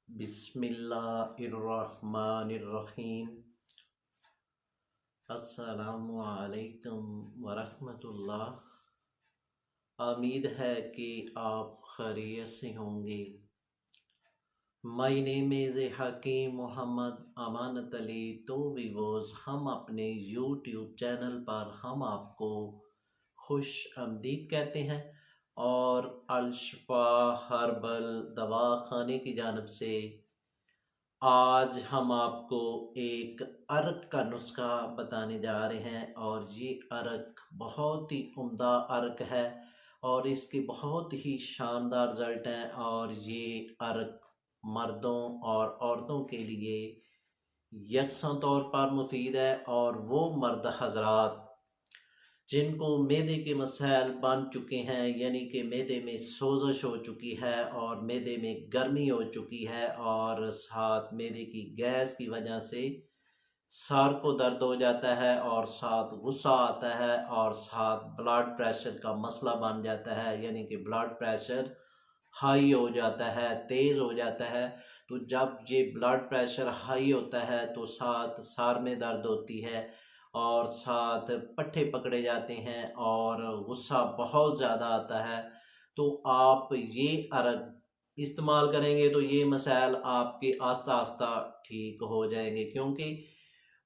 बिस्मिल्लाहिर्रहमानिर्रहीम। अस्सलामु अलैकुम वरहमतुल्लाह। उम्मीद है कि आप खैरियत से होंगे। माय नेम इज़ हकीम मोहम्मद अमानत अली। तो वीवर्स, हम अपने यूट्यूब चैनल पर हम आपको खुश आमदीद कहते हैं और अलशफा हर्बल दवा खाने की जानिब से आज हम आपको एक अर्क का नुस्खा बताने जा रहे हैं और ये अर्क बहुत ही उम्दा अर्क है और इसके बहुत ही शानदार रिज़ल्ट हैं। और ये अर्क मर्दों और औरतों के लिए यकसा तौर पर मुफीद है। और वो मर्द हजरात जिनको मैदे के मसाइल बन चुके हैं, यानी कि मैदे में सोजश हो चुकी है और मैदे में गर्मी हो चुकी है और साथ मैदे की गैस की वजह से सर को दर्द हो जाता है और साथ गुस्सा आता है और साथ ब्लड प्रेशर का मसला बन जाता है, यानी कि ब्लड प्रेशर हाई हो जाता है, तेज़ हो जाता है। तो जब ये ब्लड प्रेशर हाई होता है तो साथ सर में दर्द होती है और साथ पट्टे पकड़े जाते हैं और गुस्सा बहुत ज़्यादा आता है। तो आप ये अर्क इस्तेमाल करेंगे तो ये मसाइल आपके आस्ता आस्ता ठीक हो जाएंगे, क्योंकि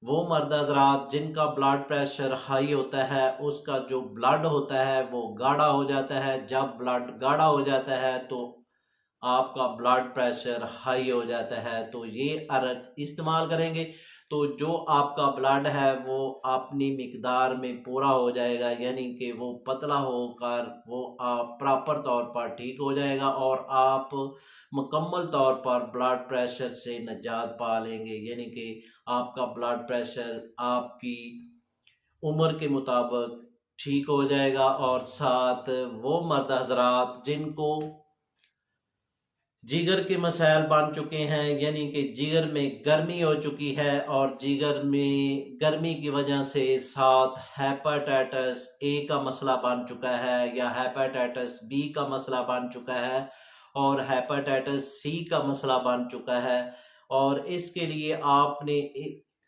वो मर्द हज़रात जिनका ब्लड प्रेशर हाई होता है उसका जो ब्लड होता है वो गाढ़ा हो जाता है। जब ब्लड गाढ़ा हो जाता है तो आपका ब्लड प्रेशर हाई हो जाता है। तो ये अर्क इस्तेमाल करेंगे तो जो आपका ब्लड है वो अपनी मिकदार में पूरा हो जाएगा, यानी कि वो पतला होकर वो आप प्रॉपर तौर पर ठीक हो जाएगा और आप मुकम्मल तौर पर ब्लड प्रेशर से निजात पा लेंगे। यानी कि आपका ब्लड प्रेशर आपकी उम्र के मुताबिक ठीक हो जाएगा। और साथ वो मर्द हजरात जिनको जिगर के मसाइल बन चुके हैं, यानी कि जिगर में गर्मी हो चुकी है और जिगर में गर्मी की वजह से साथ हेपेटाइटिस ए का मसला बन चुका है या हेपेटाइटिस बी का मसला बन चुका है और हेपेटाइटिस सी का मसला बन चुका है। और इसके लिए आपने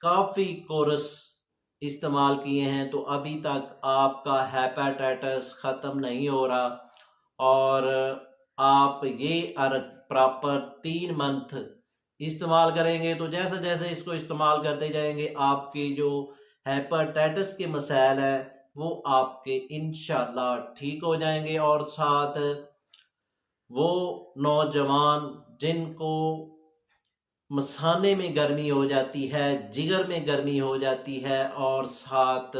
काफ़ी कोर्स इस्तेमाल किए हैं तो अभी तक आपका हेपेटाइटिस ख़त्म नहीं हो रहा। और आप ये अर्क प्रॉपर 3 मंथ इस्तेमाल करेंगे तो जैसे जैसे इसको इस्तेमाल करते जाएंगे आपके जो हेपेटाइटिस के मसाइल हैं वो आपके इंशाल्लाह ठीक हो जाएंगे। और साथ वो नौजवान जिनको मसाने में गर्मी हो जाती है, जिगर में गर्मी हो जाती है और साथ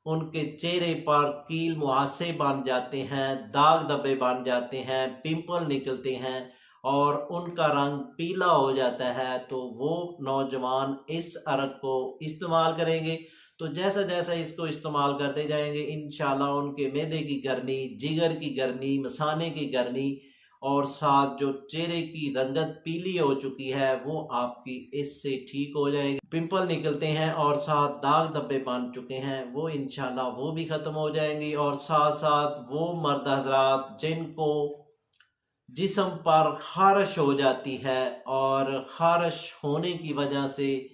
उनके चेहरे पर कील मुहासे बन जाते हैं, दाग धब्बे बन जाते हैं, पिंपल निकलते हैं और उनका रंग पीला हो जाता है, तो वो नौजवान इस अर्क को इस्तेमाल करेंगे तो जैसा जैसा इसको इस्तेमाल करते जाएंगे इंशाल्लाह उनके मैदे की गर्मी, जिगर की गर्मी, मसाने की गर्मी और साथ जो चेहरे की रंगत पीली हो चुकी है वो आपकी इससे ठीक हो जाएगी। पिंपल निकलते हैं और साथ दाग धब्बे बन चुके हैं वो इंशाल्लाह वो भी ख़त्म हो जाएंगी। और साथ साथ वो मर्द हजरात जिनको जिस्म पर खारिश हो जाती है और खारिश होने की वजह से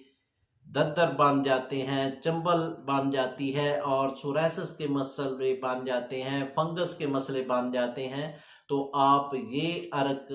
दद्दर बन जाते हैं, चंबल बन जाती है और सोरासिस के मसले बन जाते हैं, फंगस के मसले बन जाते हैं, तो आप ये अर्क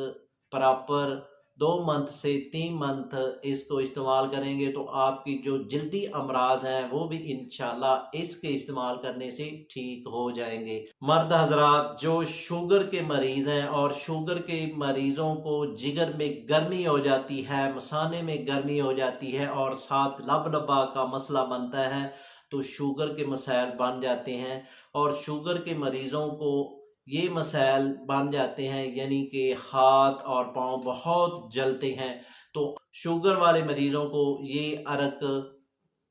प्रॉपर 2 मंथ से 3 मंथ इसको इस्तेमाल करेंगे तो आपकी जो जल्दी अमराज हैं वो भी इंशाल्लाह इसके इस्तेमाल करने से ठीक हो जाएंगे। मर्द हजरात जो शुगर के मरीज़ हैं और शुगर के मरीज़ों को जिगर में गर्मी हो जाती है, मसाने में गर्मी हो जाती है और साथ लब लबा का मसला बनता है तो शुगर के मसाइल बन जाते हैं और शुगर के मरीज़ों को ये मसाइल बन जाते हैं, यानी कि हाथ और पाँव बहुत जलते हैं। तो शुगर वाले मरीज़ों को ये अर्क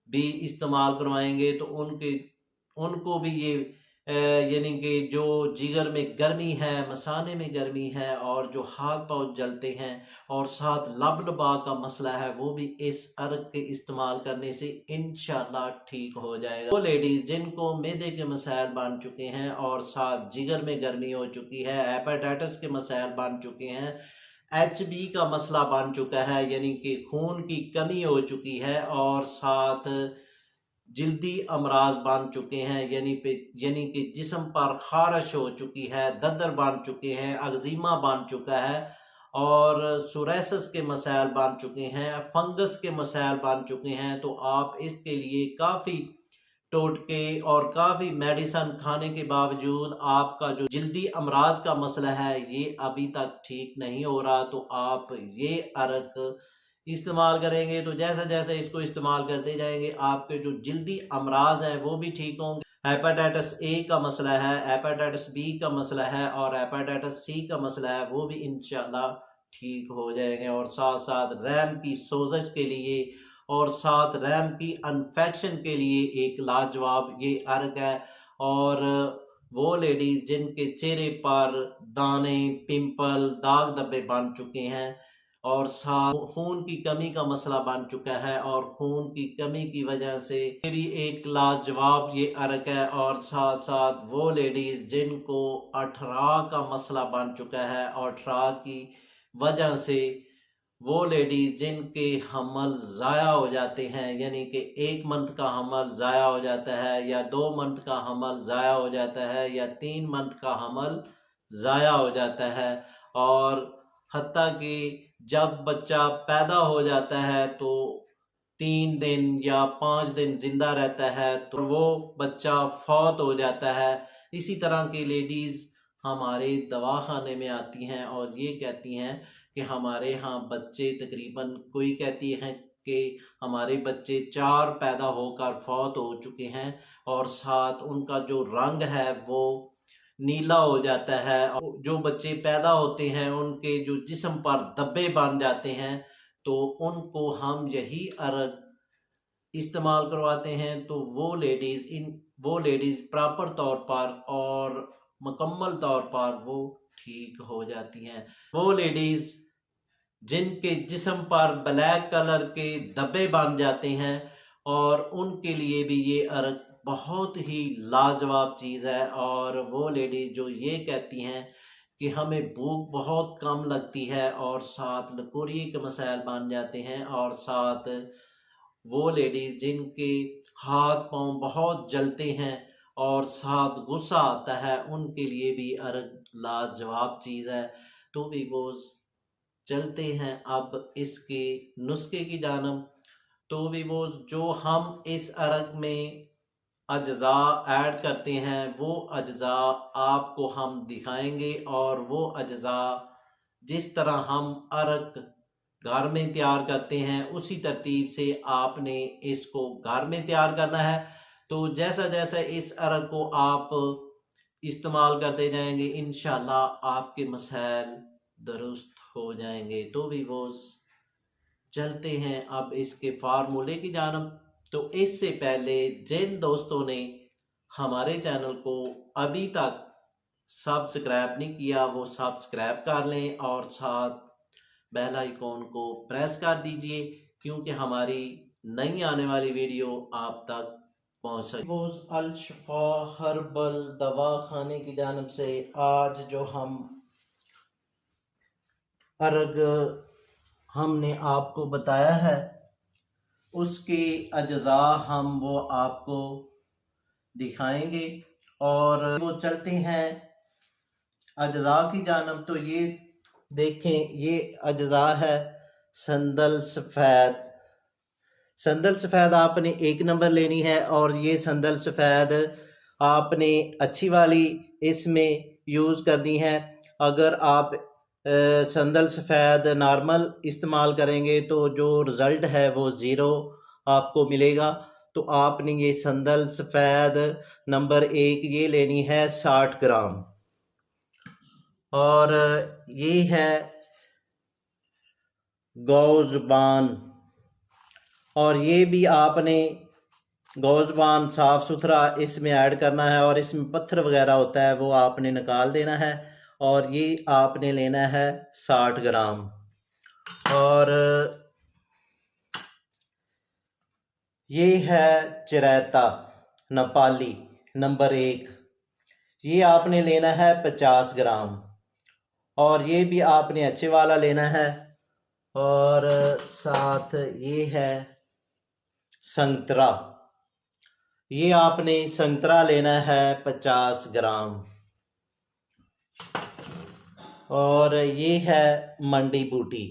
भी इस्तेमाल करवाएंगे तो उनको भी ये यानी कि जो जिगर में गर्मी है, मसाने में गर्मी है और जो हाथ पाँव जलते हैं और साथ लब लबा का मसला है वो भी इस अर्क के इस्तेमाल करने से इंशाल्लाह ठीक हो जाएगा। वो लेडीज़ जिनको मैदे के मसाइल बन चुके हैं और साथ जिगर में गर्मी हो चुकी है, हेपेटाइटिस के मसाइल बन चुके हैं, एचबी का मसला बन चुका है, यानी कि खून की कमी हो चुकी है, और साथ जिल्दी अमराज बन चुके हैं, यानी कि जिस्म पर खारिश हो चुकी है, ददर बन चुके हैं, अगजीमा बन चुका है, और सोराइसिस के मसाइल बन चुके हैं, फंगस के मसाइल बन चुके हैं। तो आप इसके लिए काफ़ी टोटके और काफ़ी मेडिसन खाने के बावजूद आपका जो जल्दी अमराज का मसला है ये अभी तक ठीक नहीं हो रहा, तो आप ये अरक इस्तेमाल करेंगे तो जैसे जैसे इसको इस्तेमाल करते जाएंगे आपके जो जल्दी अमराज हैं वो भी ठीक होंगे। हेपेटाइटिस ए का मसला है, हेपेटाइटिस बी का मसला है, और हेपेटाइटिस सी का मसला है, वो भी इंशाल्लाह ठीक हो जाएंगे। और साथ साथ रैम की सोजश के लिए और साथ रैम की इन्फेक्शन के लिए एक लाजवाब ये अर्क है। और वो लेडीज़ जिनके चेहरे पर दाने, पिंपल, दाग धब्बे बन चुके हैं, और साथ खून की कमी का मसला बन चुका है, और खून की कमी की वजह से ये भी एक लाजवाब ये अर्क है। और साथ साथ वो लेडीज़ जिनको अठरा का मसला बन चुका है, और अठरा की वजह से वो लेडीज़ जिनके हमल ज़ाया हो जाते हैं, यानी कि 1 मंथ का हमल ज़ाया हो जाता है, या 2 मंथ का हमल ज़ाया हो जाता है, या 3 मंथ का हमल ज़ाया हो जाता है, और हत्ता कि जब बच्चा पैदा हो जाता है तो 3 दिन या 5 दिन जिंदा रहता है तो वो बच्चा फौत हो जाता है। इसी तरह की लेडीज़ हमारे दवाखाने में आती हैं और ये कहती हैं कि हमारे यहाँ बच्चे तकरीबन, कोई कहती हैं कि हमारे बच्चे 4 पैदा होकर फौत हो चुके हैं, और साथ उनका जो रंग है वो नीला हो जाता है। और जो बच्चे पैदा होते हैं उनके जो जिस्म पर धब्बे बन जाते हैं तो उनको हम यही अर्क इस्तेमाल करवाते हैं, तो वो लेडीज़ प्रॉपर तौर पर और मुकम्मल तौर पर वो ठीक हो जाती हैं। वो लेडीज़ जिनके जिस्म पर ब्लैक कलर के धब्बे बन जाते हैं, और उनके लिए भी ये अर्क बहुत ही लाजवाब चीज़ है। और वो लेडीज़ जो ये कहती हैं कि हमें भूख बहुत कम लगती है, और साथ लकोरिए के मसाइल बन जाते हैं, और साथ वो लेडीज़ जिनके हाथ पांव बहुत जलते हैं और साथ गुस्सा आता है, उनके लिए भी अर्क लाजवाब चीज़ है। तो भी वो चलते हैं अब इसके नुस्खे की जानब। तो भी वो जो हम इस अर्क में अज्जा ऐड करते हैं वो अज्जा आपको हम दिखाएंगे, और वो अज्जा जिस तरह हम अर्क घर में तैयार करते हैं उसी तरतीब से आपने इसको घर में तैयार करना है। तो जैसा जैसा इस अर्क को आप इस्तेमाल करते जाएंगे इंशाल्लाह आपके मसाइल दुरुस्त हो जाएंगे। तो भी वो चलते हैं अब इसके फार्मूले की जानब। तो इससे पहले जिन दोस्तों ने हमारे चैनल को अभी तक सब्सक्राइब नहीं किया वो सब्सक्राइब कर लें, और साथ बेल आइकॉन को प्रेस कर दीजिए, क्योंकि हमारी नई आने वाली वीडियो आप तक पहुंच सके। वो अल शफा हर्बल दवा खाने की जानब से आज जो हम अर्ग हमने आपको बताया है उसके अज्जा हम वो आपको दिखाएंगे, और वो चलते हैं अज्जा की जानब। तो ये देखें, ये अज्जा है संदल सफ़ेद। संदल सफ़ेद आपने 1 नंबर लेनी है, और ये संदल सफ़ेद आपने अच्छी वाली इसमें यूज़ करनी है। अगर आप संदल सफ़ेद नॉर्मल इस्तेमाल करेंगे तो जो रिज़ल्ट है वो ज़ीरो आपको मिलेगा। तो आपने ये संदल सफ़ेद नंबर 1 ये लेनी है 60 ग्राम, और ये है गौज़बान, और ये भी आपने गौज़बान साफ़ सुथरा इसमें ऐड करना है, और इसमें पत्थर वगैरह होता है वो आपने निकाल देना है, और ये आपने लेना है 60 ग्राम। और ये है चिरैता नेपाली नंबर 1, ये आपने लेना है 50 ग्राम। और ये भी आपने अच्छे वाला लेना है। और साथ ये है संतरा, ये आपने संतरा लेना है 50 ग्राम। और ये है मंडी बूटी,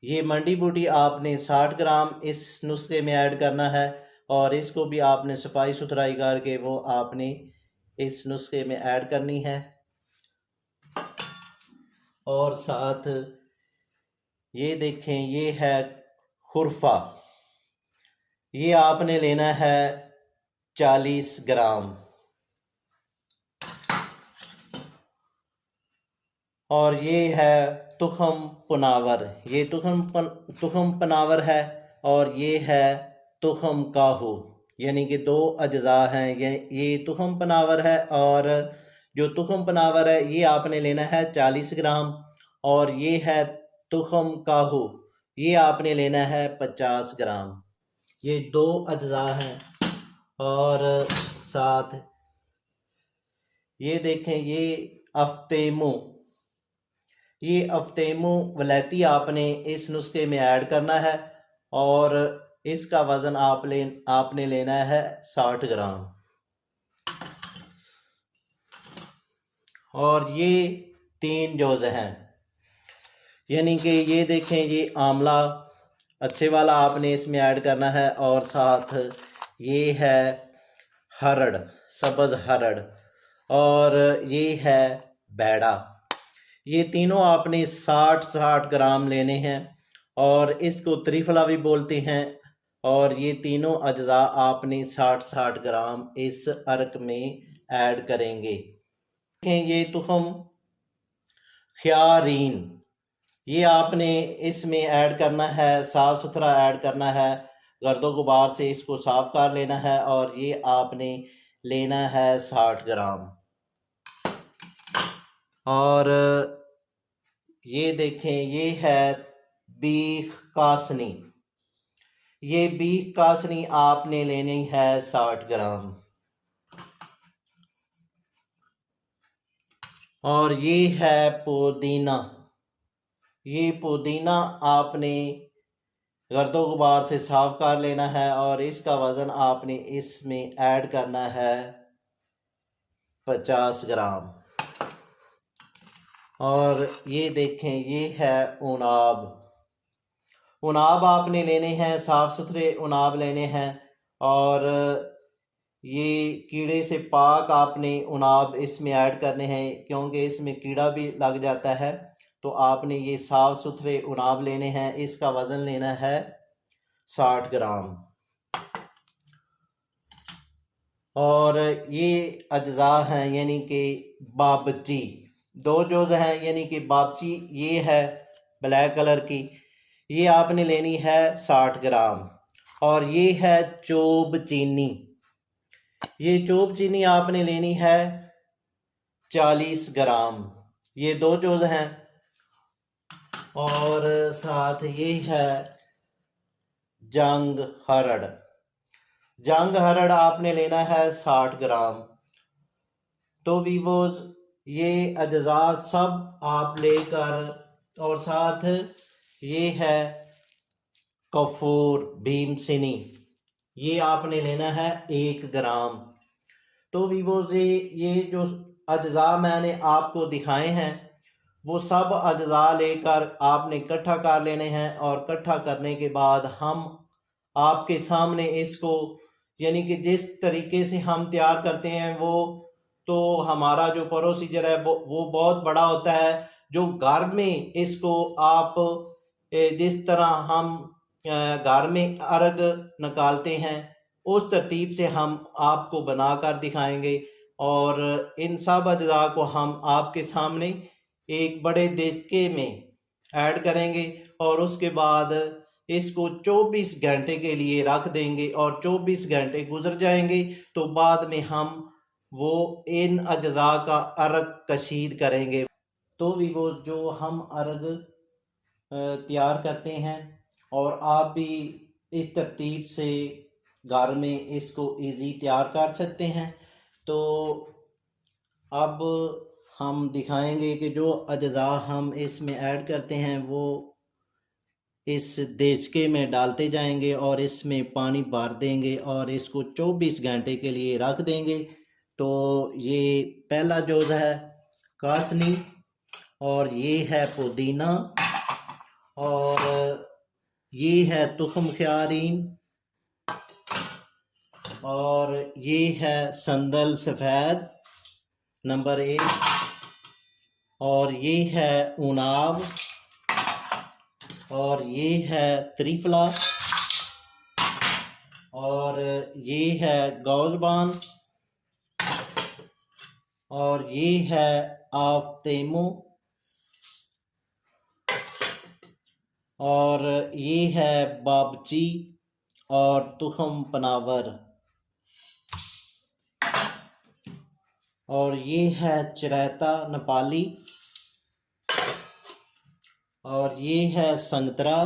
ये मंडी बूटी आपने 60 ग्राम इस नुस्खे में ऐड करना है। और इसको भी आपने सफाई सुथराई करके वो आपने इस नुस्खे में ऐड करनी है। और साथ ये देखें, ये है खुरफा, ये आपने लेना है 40 ग्राम। और ये है तुखम पनावर, ये तुखम पनावर है। और ये है तुखम काहू, यानी कि दो अज्जा हैं। ये तुखम पनावर है, और जो तुखम पनावर है ये आपने लेना है 40 ग्राम। और ये है तुखम काहू, ये आपने लेना है 50 ग्राम। ये दो अज्जा हैं। और साथ ये देखें, ये अफ्तेमू, ये अफ्तेमू वलैती आपने इस नुस्खे में ऐड करना है। और इसका वज़न आपने लेना है 60 ग्राम। और ये 3 जोज़ हैं, यानी कि ये देखें, ये आंवला अच्छे वाला आपने इसमें ऐड करना है। और साथ ये है हरड़, सब्ज़ हरड़। और ये है बैड़ा, ये तीनों आपने 60-60 ग्राम लेने हैं। और इसको त्रिफला भी बोलते हैं। और ये तीनों अज्जा आपने 60-60 ग्राम इस अर्क में ऐड करेंगे। ये तुखम ख्यारीन, ये आपने इसमें ऐड करना है, साफ़ सुथरा ऐड करना है, गर्दो गुबार से इसको साफ़ कर लेना है। और ये आपने लेना है 60 ग्राम। और ये देखें, ये है बीख कासनी, ये बीख कासनी आपने लेनी है 60 ग्राम। और ये है पुदीना, ये पुदीना आपने गर्दो गुबार से साफ कर लेना है। और इसका वज़न आपने इसमें ऐड करना है 50 ग्राम। और ये देखें, ये है उनाब, उनाब आपने लेने हैं, साफ़ सुथरे उनाब लेने हैं। और ये कीड़े से पाक आपने उनाब इसमें ऐड करने हैं, क्योंकि इसमें कीड़ा भी लग जाता है। तो आपने ये साफ़ सुथरे उनाब लेने हैं, इसका वज़न लेना है 60 ग्राम। और ये अज्जा हैं, यानी कि बाबची, दो जोज़ हैं, यानी कि बाबची ये है ब्लैक कलर की, ये आपने लेनी है 60 ग्राम। और ये है चोब चीनी, ये चोब चीनी आपने लेनी है 40 ग्राम। ये दो जोज़ हैं। और साथ ये है जंग हरड़, जंग हरड़ आपने लेना है 60 ग्राम। तो वीवोज ये अज्जा सब आप लेकर, और साथ ये है कफूर भीमसिनी, ये आपने लेना है 1 ग्राम। तो वीवोज ये जो अज्जा मैंने आपको दिखाए हैं वो सब अज्जा लेकर आपने इकट्ठा कर लेने हैं। और इकट्ठा करने के बाद हम आपके सामने इसको, यानी कि जिस तरीके से हम तैयार करते हैं वो, तो हमारा जो प्रोसीजर है वो बहुत बड़ा होता है। जो घर में इसको आप जिस तरह हम घर में अर्घ निकालते हैं उस तरतीब से हम आपको बनाकर दिखाएंगे। और इन सब अज्जा को हम आपके सामने एक बड़े देचके में ऐड करेंगे। और उसके बाद इसको 24 घंटे के लिए रख देंगे। और 24 घंटे गुजर जाएंगे तो बाद में हम वो इन अज्जा का अर्घ कशीद करेंगे। तो भी वो जो हम अर्घ तैयार करते हैं, और आप भी इस तरतीब से घर में इसको इजी तैयार कर सकते हैं। तो अब हम दिखाएंगे कि जो अज्जा हम इसमें ऐड करते हैं वो इस देचके में डालते जाएंगे और इसमें पानी भर देंगे और इसको 24 घंटे के लिए रख देंगे। तो ये पहला जोज़ है कासनी, और ये है पुदीना, और ये है तुखम ख्यारीन, और ये है संदल सफ़ेद नंबर 1, और ये है उनाब, और ये है त्रिफला, और ये है गौजबान, और ये है आफ्तेमो, और ये है बाबची और तुखम पनावर, और ये है चरैता नेपाली, और ये है संगतरा,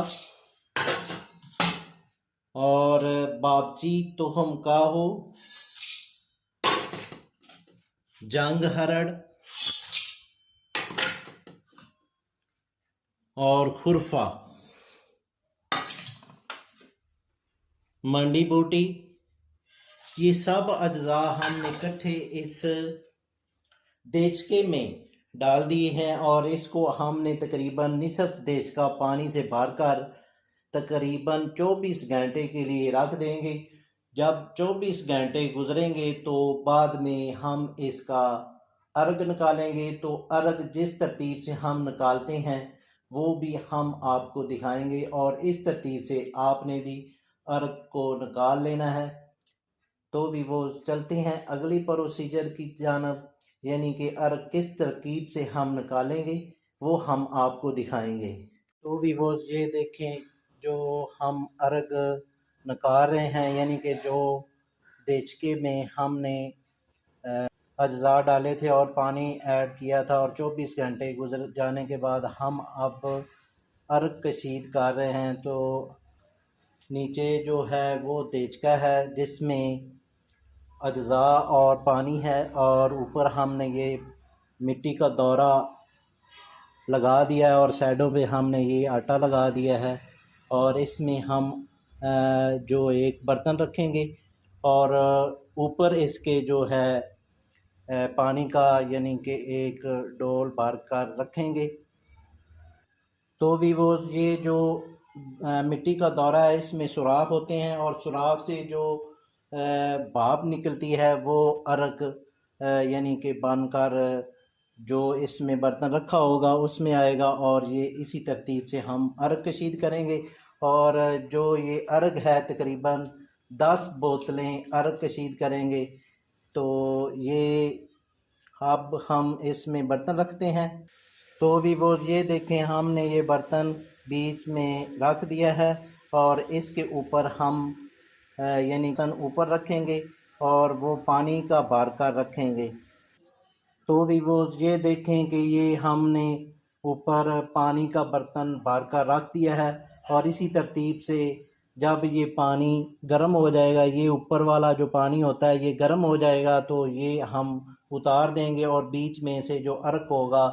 और बाबची तुखम काहो, जंग हरड़, और खुरफा, मंडी बूटी। ये सब अज्जा हमने इकट्ठे इस देचके में डाल दिए हैं और इसको हमने तकरीबन निसफ देचका पानी से भरकर तकरीबन 24 घंटे के लिए रख देंगे। जब 24 घंटे गुजरेंगे तो बाद में हम इसका अर्ग निकालेंगे। तो अर्ग जिस तरतीब से हम निकालते हैं वो भी हम आपको दिखाएंगे और इस तरतीब से आपने भी अर्ग को निकाल लेना है। तो भी वो चलते हैं अगली प्रोसीजर की जानब, यानी कि अर्ग किस तरकीब से हम निकालेंगे वो हम आपको दिखाएंगे। तो भी वो ये देखें जो हम अर्ग निकाल रहे हैं, यानी कि जो देचके में हमने अज्जा डाले थे और पानी ऐड किया था और 24 घंटे गुजर जाने के बाद हम अब अर्ग कशीद कर रहे हैं। तो नीचे जो है वो देचका है जिसमें अज्जा और पानी है और ऊपर हमने ये मिट्टी का दौरा लगा दिया है और साइडों पे हमने ये आटा लगा दिया है। और इसमें हम जो एक बर्तन रखेंगे और ऊपर इसके जो है पानी का यानी कि एक डोल भर कर रखेंगे। तो भी वो ये जो मिट्टी का दौरा है इसमें सुराख होते हैं और सुराख से जो भाप निकलती है वो अर्ग यानी कि बनकर जो इसमें बर्तन रखा होगा उसमें आएगा और ये इसी तरतीब से हम अर्ग कशीद करेंगे। और जो ये अर्ग है तकरीबन 10 बोतलें अर्ग कशीद करेंगे। तो ये अब हम इसमें बर्तन रखते हैं। तो भी वो ये देखें हमने ये बर्तन बीच में रख दिया है और इसके ऊपर हम यानी तन ऊपर रखेंगे और वो पानी का भर कर रखेंगे। तो भी वो ये देखें कि ये हमने ऊपर पानी का बर्तन भर कर रख दिया है और इसी तरतीब से जब ये पानी गर्म हो जाएगा, ये ऊपर वाला जो पानी होता है ये गर्म हो जाएगा तो ये हम उतार देंगे और बीच में से जो अर्क होगा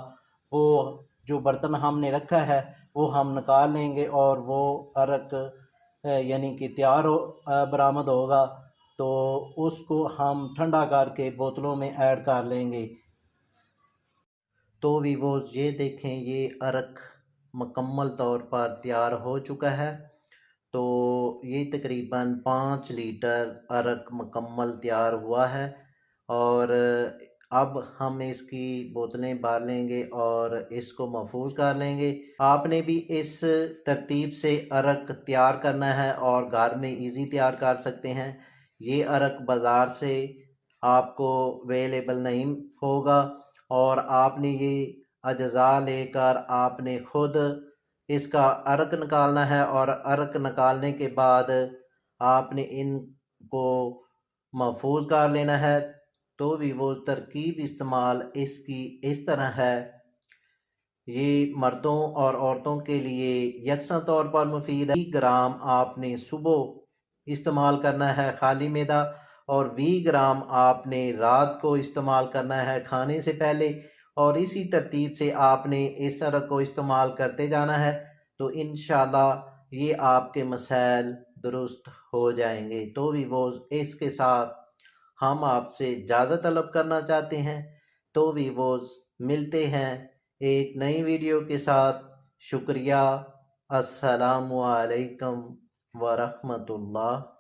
वो जो बर्तन हमने रखा है वो हम निकाल लेंगे और वो अर्क यानी कि तैयार हो बरामद होगा। तो उसको हम ठंडा करके बोतलों में ऐड कर लेंगे। तो भी वो ये देखें ये अर्क मुकम्मल तौर पर तैयार हो चुका है। तो ये तकरीबन 5 लीटर अर्क मुकम्मल तैयार हुआ है और अब हम इसकी बोतलें भर लेंगे और इसको महफूज कर लेंगे। आपने भी इस तरतीब से अर्क तैयार करना है और घर में इजी तैयार कर सकते हैं। ये अर्क बाज़ार से आपको अवेलेबल नहीं होगा और आपने ये अज्जा लेकर आपने ख़ुद इसका अर्क निकालना है और अर्क निकालने के बाद आपने इनको महफूज कर लेना है। तो भी वो तरकीब इस्तेमाल इसकी इस तरह है, ये मर्दों और औरतों के लिए यकसा तौर पर मुफीद है। 20 ग्राम आपने सुबह इस्तेमाल करना है खाली मैदा और 20 ग्राम आपने रात को इस्तेमाल करना है खाने से पहले और इसी तरतीब से आपने इस अरक को इस्तेमाल करते जाना है, तो इंशाल्लाह ये आपके मसाइल दुरुस्त हो जाएंगे। तो वीवोज़ इसके साथ हम आपसे इजाज़त तलब करना चाहते हैं। तो वीवोज़ मिलते हैं एक नई वीडियो के साथ। शुक्रिया। अस्सलामु अलैकुम व रहमतुल्लाह।